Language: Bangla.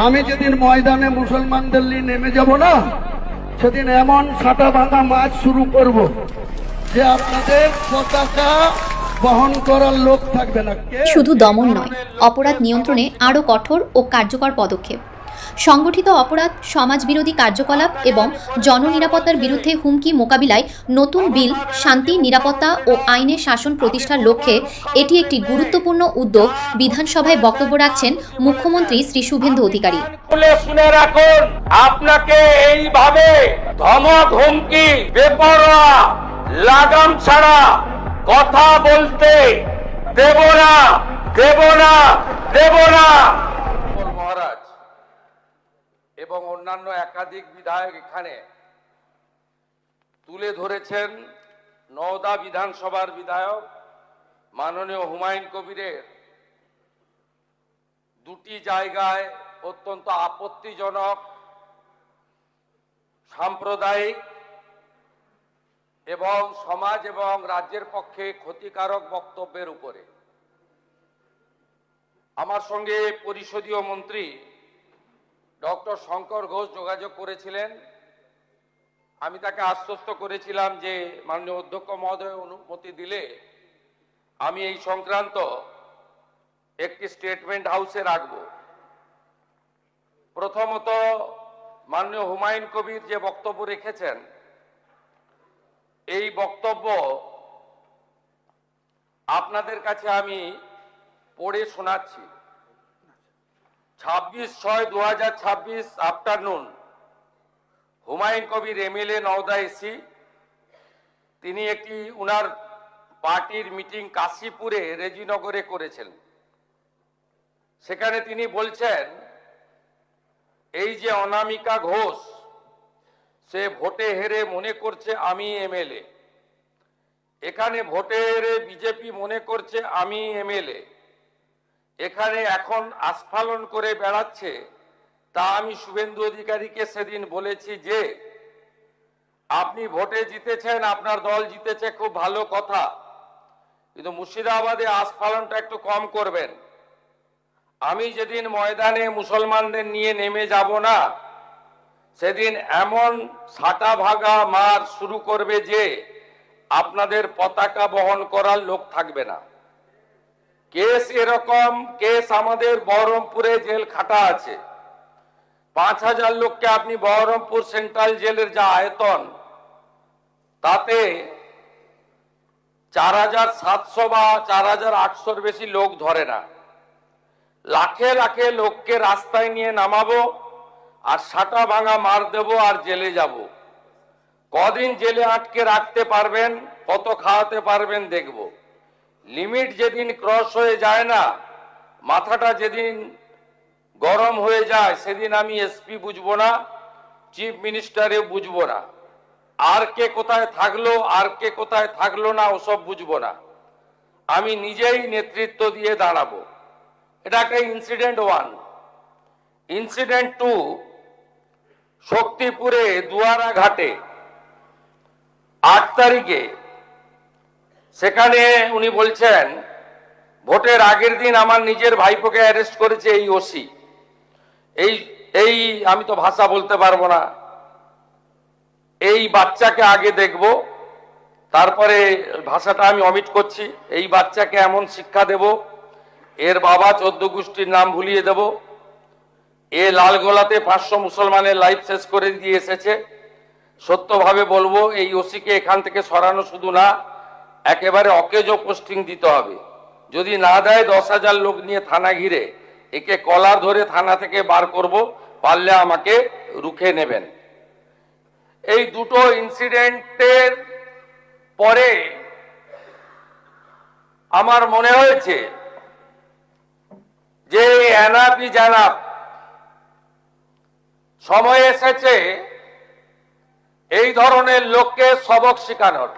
আমি যেদিন ময়দানে মুসলমানদের নিয়ে নেমে যাব না, সেদিন এমন সাটা ভাঙা মাছ শুরু করব যে আপনাদের পতাকা বহন করার লোক থাকবে না। শুধু দমন নয়, অপরাধ নিয়ন্ত্রণে আরও কঠোর ও কার্যকর পদক্ষেপ। সংগঠিত অপরাধ, সমাজবিরোধী কার্যকলাপ এবং জননিরাপত্তার বিরুদ্ধে হুমকি মোকাবিলায় নতুন বিল শান্তি, নিরাপত্তা ও আইনের শাসন প্রতিষ্ঠার লক্ষ্যে এটি একটি গুরুত্বপূর্ণ উদ্যোগ। বিধানসভায় বক্তব্য রাখছেন মুখ্যমন্ত্রী শ্রী শুভেন্দু অধিকারী। শুনে রাখুন, আপনাকে এইভাবে ধমক, হুমকি, বেপরোয়া, লাগাম ছাড়া কথা বলতে দেব না, দেব না, দেব না। মহারাজ এবং অন্যান্য একাধিক বিধায়ক এখানে তুলে ধরেছেন নওদা বিধানসভার বিধায়ক মাননীয় হুমায়ুন কবিরের দুটি জায়গায় অত্যন্ত আপত্তিজনক, সাম্প্রদায়িক এবং সমাজ এবং রাজ্যের পক্ষে ক্ষতিকারক বক্তব্যের উপরে আমার সঙ্গে পরিষদীয় মন্ত্রী ডক্টর শঙ্কর ঘোষ যোগাযোগ করেছিলেন। আমি তাকে আশ্বস্ত করেছিলাম যে মাননীয় অধ্যক্ষ মহোদয় অনুমতি দিলে আমি এই সংক্রান্ত একটি স্টেটমেন্ট হাউসে রাখব। প্রথমত, মাননীয় হুমায়ুন কবির যে বক্তব্য রেখেছেন, এই বক্তব্য আপনাদের কাছে আমি পড়ে শোনাচ্ছি। 26/6/2026 afternoon, Humayun Kabir MLA, Nowda AC, তিনি একটি উনার পার্টির মিটিং কাশীপুরে রেজিনগরে করেছেন। সেখানে তিনি বলছেন, এই যে অনামিকা ঘোষ, সে ভোটে হেরে মনে করছে আমি এমএলএ, এখানে ভোটে হেরে বিজেপি মনে করছে আমি এমএলএ, এখানে এখন আস্ফালন করে বেড়াচ্ছে। তা আমি শুভেন্দু অধিকারীকে সেদিন বলেছি যে আপনি ভোটে জিতেছেন, আপনার দল জিতেছে, খুব ভালো কথা, কিন্তু মুর্শিদাবাদে আস্ফালনটা একটু কম করবেন। আমি যেদিন ময়দানে মুসলমানদের নিয়ে নেমে যাব না, সেদিন এমন সাটা ভাগা মার শুরু করবে যে আপনাদের পতাকা বহন করার লোক থাকবে না। কেস এরকম, কেস আমাদের বহরমপুরে জেল খাটা আছে। 5000 লোককে আপনি বহরমপুর সেন্ট্রাল জেলের যা আয়তন, তাতে 4700 বা 4800-র বেশি লোক ধরে না। লাখে লাখে লোককে রাস্তায় নিয়ে নামাবো আর সাটা ভাঙা মার দেব আর জেলে যাব। কদিন জেলে আটকে রাখতে পারবেন, কত খাওয়াতে পারবেন দেখব। লিমিট যেদিন ক্রস হয়ে যায় না, মাথাটা যেদিন গরম হয়ে যায়, সেদিন আমি এসপি বুঝবো না, চিফ মিনিস্টারে বুঝবো না, আর কে কোথায় থাকলো আর কে কোথায় থাকলো না ওসব বুঝবো না। আমি নিজেই নেতৃত্ব দিয়ে দাঁড়াবো। এটা একটা ইনসিডেন্ট 1। ইনসিডেন্ট 2, শক্তিপুরে দুয়ারা ঘাটে 8 তারিখে, সেখানে উনি বলছেন ভোটের আগের দিন আমার নিজের ভাইপোকে অ্যারেস্ট করেছে এই ওসি। এই আমি তো ভাষা বলতে পারবো না। এই বাচ্চাকে আগে দেখব, তারপরে ভাষাটা আমি অমিট করছি। এই বাচ্চাকে এমন শিক্ষা দেব, এর বাবা 14 গোষ্ঠীর নাম ভুলিয়ে দেব। এ লালগোলাতে 500 মুসলমানের লাইফ শেষ করে দিয়ে এসেছে। সত্যভাবে বলবো, এই ওসিকে এখান থেকে সরানো শুধু না, একেবারে অকেজো পোস্টিং দিতে হবে। যদি না দেয় 10,000 লোক নিয়ে থানা ঘিরে একে কলার ধরে থানা থেকে বার করব, পারলে আমাকে রুখে নেবেন। এই দুটো ইনসিডেন্টের পরে আমার মনে হয়েছে যে এনাফি জানাব, সময় এসেছে এই ধরনের লোককে সবক শেখানোর।